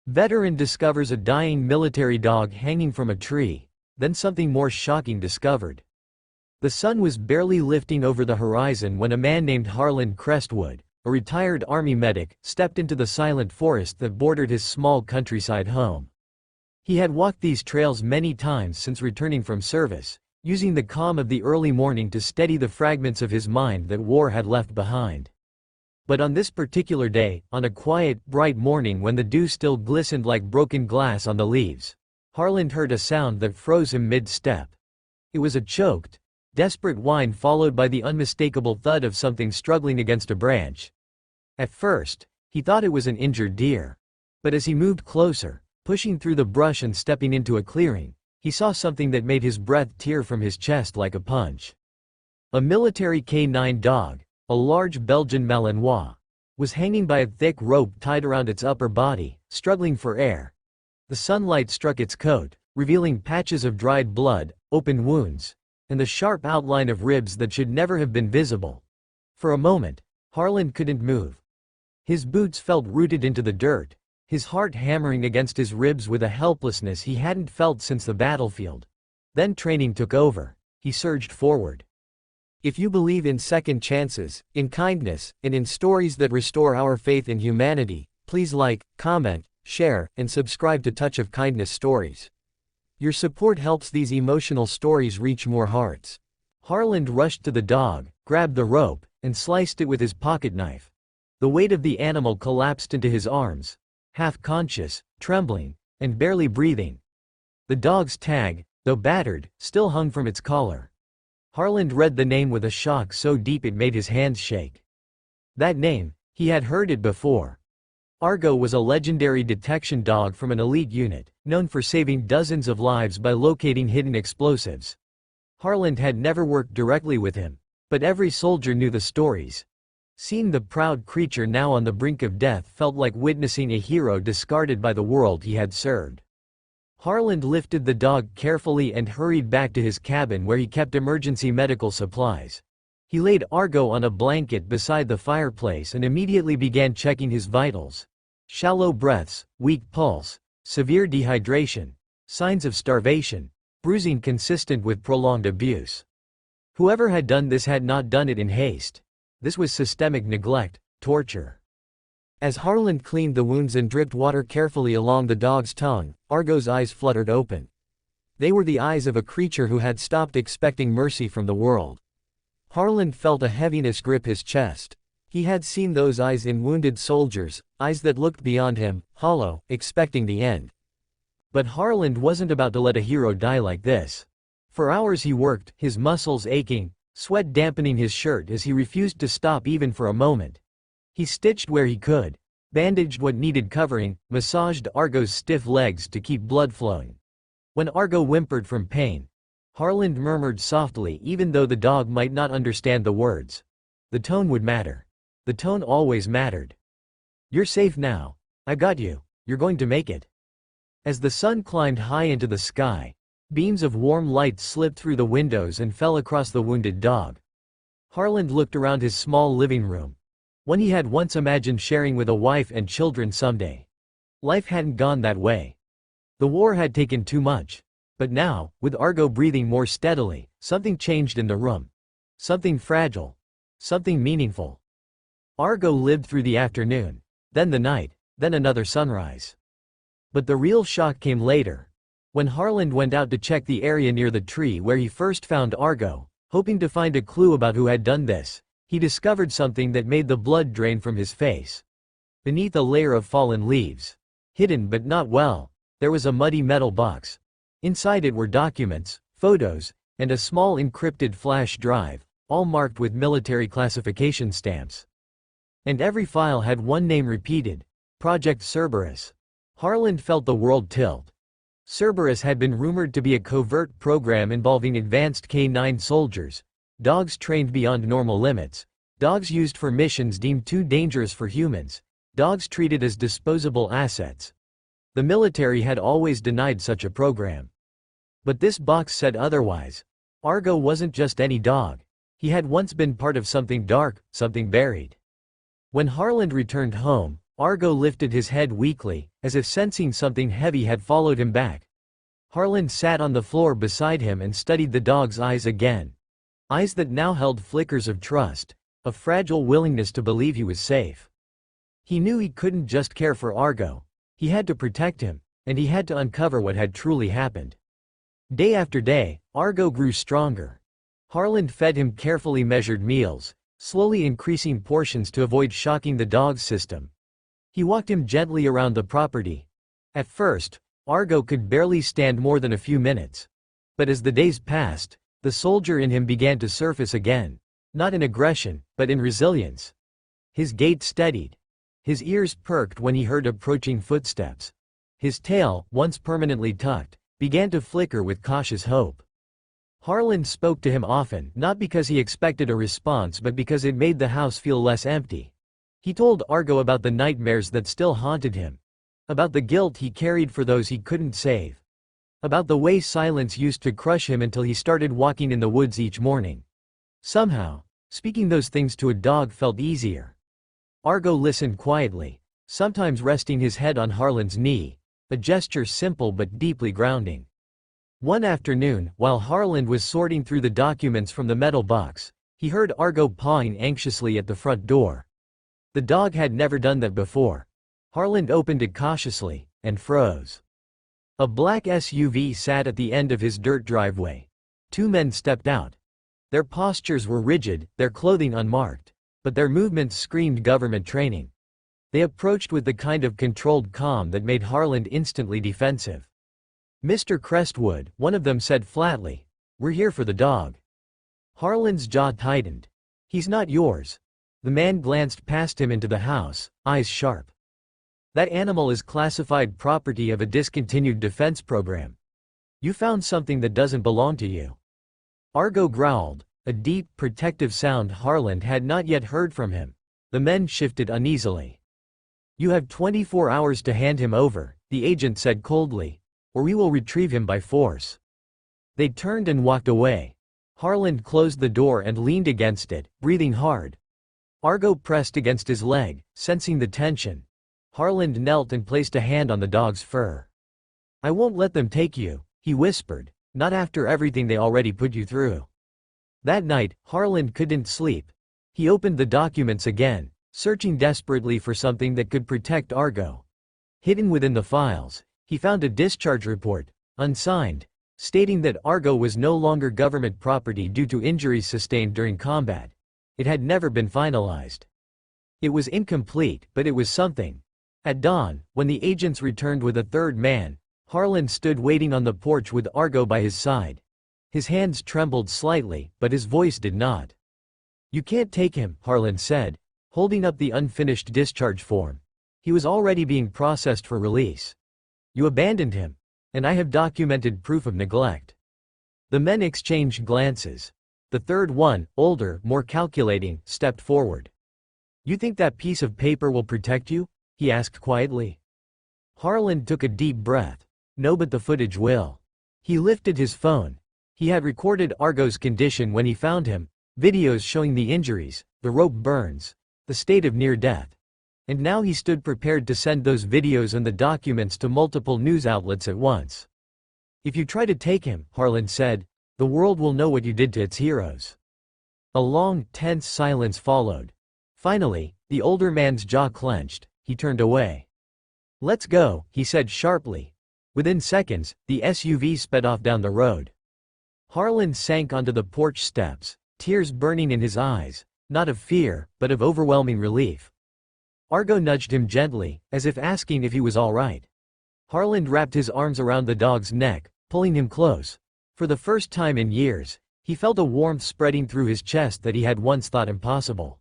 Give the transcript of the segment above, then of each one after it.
Veteran discovers a dying military dog hanging from a tree. Then something more shocking discovered. The sun was barely lifting over the horizon when a man named Harland Crestwood, a retired army medic, stepped into the silent forest that bordered his small countryside home. He had walked these trails many times since returning from service, using the calm of the early morning to steady the fragments of his mind that war had left behind. But on this particular day, on a quiet, bright morning when the dew still glistened like broken glass on the leaves, Harland heard a sound that froze him mid-step. It was a choked, desperate whine followed by the unmistakable thud of something struggling against a branch. At first, he thought it was an injured deer. But as he moved closer, pushing through the brush and stepping into a clearing, he saw something that made his breath tear from his chest like a punch. A military K9 dog, a large Belgian Malinois, was hanging by a thick rope tied around its upper body, struggling for air. The sunlight struck its coat, revealing patches of dried blood, open wounds, and the sharp outline of ribs that should never have been visible. For a moment, Harland couldn't move. His boots felt rooted into the dirt, his heart hammering against his ribs with a helplessness he hadn't felt since the battlefield. Then training took over. He surged forward. If you believe in second chances, in kindness, and in stories that restore our faith in humanity, please like, comment, share, and subscribe to Touch of Kindness Stories. Your support helps these emotional stories reach more hearts. Harland rushed to the dog, grabbed the rope, and sliced it with his pocket knife. The weight of the animal collapsed into his arms, half-conscious, trembling, and barely breathing. The dog's tag, though battered, still hung from its collar. Harland read the name with a shock so deep it made his hands shake. That name, he had heard it before. Argo was a legendary detection dog from an elite unit, known for saving dozens of lives by locating hidden explosives. Harland had never worked directly with him, but every soldier knew the stories. Seeing the proud creature now on the brink of death felt like witnessing a hero discarded by the world he had served. Harland lifted the dog carefully and hurried back to his cabin where he kept emergency medical supplies. He laid Argo on a blanket beside the fireplace and immediately began checking his vitals. Shallow breaths, weak pulse, severe dehydration, signs of starvation, bruising consistent with prolonged abuse. Whoever had done this had not done it in haste. This was systemic neglect, torture. As Harland cleaned the wounds and dripped water carefully along the dog's tongue, Argo's eyes fluttered open. They were the eyes of a creature who had stopped expecting mercy from the world. Harland felt a heaviness grip his chest. He had seen those eyes in wounded soldiers, eyes that looked beyond him, hollow, expecting the end. But Harland wasn't about to let a hero die like this. For hours he worked, his muscles aching, sweat dampening his shirt as he refused to stop even for a moment. He stitched where he could, bandaged what needed covering, massaged Argo's stiff legs to keep blood flowing. When Argo whimpered from pain, Harland murmured softly even though the dog might not understand the words. The tone would matter. The tone always mattered. "You're safe now. I got you. You're going to make it." As the sun climbed high into the sky, beams of warm light slipped through the windows and fell across the wounded dog. Harland looked around his small living room, one he had once imagined sharing with a wife and children someday. Life hadn't gone that way. The war had taken too much. But now, with Argo breathing more steadily, something changed in the room. Something fragile. Something meaningful. Argo lived through the afternoon, then the night, then another sunrise. But the real shock came later. When Harland went out to check the area near the tree where he first found Argo, hoping to find a clue about who had done this, he discovered something that made the blood drain from his face. Beneath a layer of fallen leaves, hidden but not well, there was a muddy metal box. Inside it were documents, photos, and a small encrypted flash drive, all marked with military classification stamps. And every file had one name repeated: Project Cerberus. Harland felt the world tilt. Cerberus had been rumored to be a covert program involving advanced K9 soldiers, dogs trained beyond normal limits, dogs used for missions deemed too dangerous for humans, dogs treated as disposable assets. The military had always denied such a program. But this box said otherwise. Argo wasn't just any dog. He had once been part of something dark, something buried. When Harland returned home, Argo lifted his head weakly, as if sensing something heavy had followed him back. Harland sat on the floor beside him and studied the dog's eyes again. Eyes that now held flickers of trust, a fragile willingness to believe he was safe. He knew he couldn't just care for Argo. He had to protect him, and he had to uncover what had truly happened. Day after day, Argo grew stronger. Harland fed him carefully measured meals, slowly increasing portions to avoid shocking the dog's system. He walked him gently around the property. At first, Argo could barely stand more than a few minutes. But as the days passed, the soldier in him began to surface again, not in aggression, but in resilience. His gait steadied. His ears perked when he heard approaching footsteps. His tail, once permanently tucked, began to flicker with cautious hope. Harland spoke to him often, not because he expected a response but because it made the house feel less empty. He told Argo about the nightmares that still haunted him. About the guilt he carried for those he couldn't save. About the way silence used to crush him until he started walking in the woods each morning. Somehow, speaking those things to a dog felt easier. Argo listened quietly, sometimes resting his head on Harland's knee, a gesture simple but deeply grounding. One afternoon, while Harland was sorting through the documents from the metal box, he heard Argo pawing anxiously at the front door. The dog had never done that before. Harland opened it cautiously, and froze. A black SUV sat at the end of his dirt driveway. Two men stepped out. Their postures were rigid, their clothing unmarked, but their movements screamed government training. They approached with the kind of controlled calm that made Harland instantly defensive. "Mr. Crestwood," one of them said flatly, "we're here for the dog." Harland's jaw tightened. "He's not yours." The man glanced past him into the house, eyes sharp. "That animal is classified property of a discontinued defense program. You found something that doesn't belong to you." Argo growled, a deep, protective sound Harland had not yet heard from him. The men shifted uneasily. "You have 24 hours to hand him over," the agent said coldly, "or we will retrieve him by force." They turned and walked away. Harland closed the door and leaned against it, breathing hard. Argo pressed against his leg, sensing the tension. Harland knelt and placed a hand on the dog's fur. "I won't let them take you," he whispered, "not after everything they already put you through." That night, Harland couldn't sleep. He opened the documents again, searching desperately for something that could protect Argo. Hidden within the files, he found a discharge report, unsigned, stating that Argo was no longer government property due to injuries sustained during combat. It had never been finalized. It was incomplete, but it was something. At dawn, when the agents returned with a third man, Harland stood waiting on the porch with Argo by his side. His hands trembled slightly, but his voice did not. "You can't take him," Harland said, holding up the unfinished discharge form. "He was already being processed for release. You abandoned him. And I have documented proof of neglect." The men exchanged glances. The third one, older, more calculating, stepped forward. "You think that piece of paper will protect you?" he asked quietly. Harland took a deep breath. "No, but the footage will." He lifted his phone. He had recorded Argo's condition when he found him, videos showing the injuries, the rope burns, the state of near death. And now he stood prepared to send those videos and the documents to multiple news outlets at once. "If you try to take him," Harland said, "the world will know what you did to its heroes." A long, tense silence followed. Finally, the older man's jaw clenched. He turned away. "Let's go," he said sharply. Within seconds, the SUV sped off down the road. Harland sank onto the porch steps, tears burning in his eyes, not of fear, but of overwhelming relief. Argo nudged him gently, as if asking if he was all right. Harland wrapped his arms around the dog's neck, pulling him close. For the first time in years, he felt a warmth spreading through his chest that he had once thought impossible.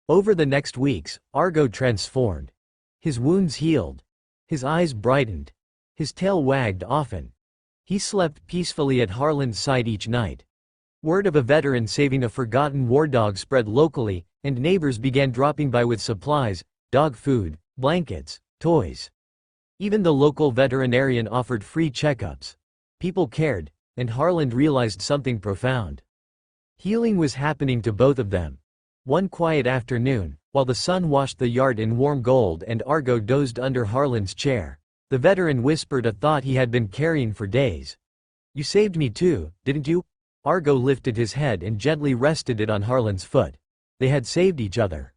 Over the next weeks, Argo transformed. His wounds healed. His eyes brightened. His tail wagged often. He slept peacefully at Harland's side each night. Word of a veteran saving a forgotten war dog spread locally, and neighbors began dropping by with supplies, dog food, blankets, toys. Even the local veterinarian offered free checkups. People cared, and Harland realized something profound. Healing was happening to both of them. One quiet afternoon, while the sun washed the yard in warm gold and Argo dozed under Harland's chair, the veteran whispered a thought he had been carrying for days. "You saved me too, didn't you?" Argo lifted his head and gently rested it on Harland's foot. They had saved each other.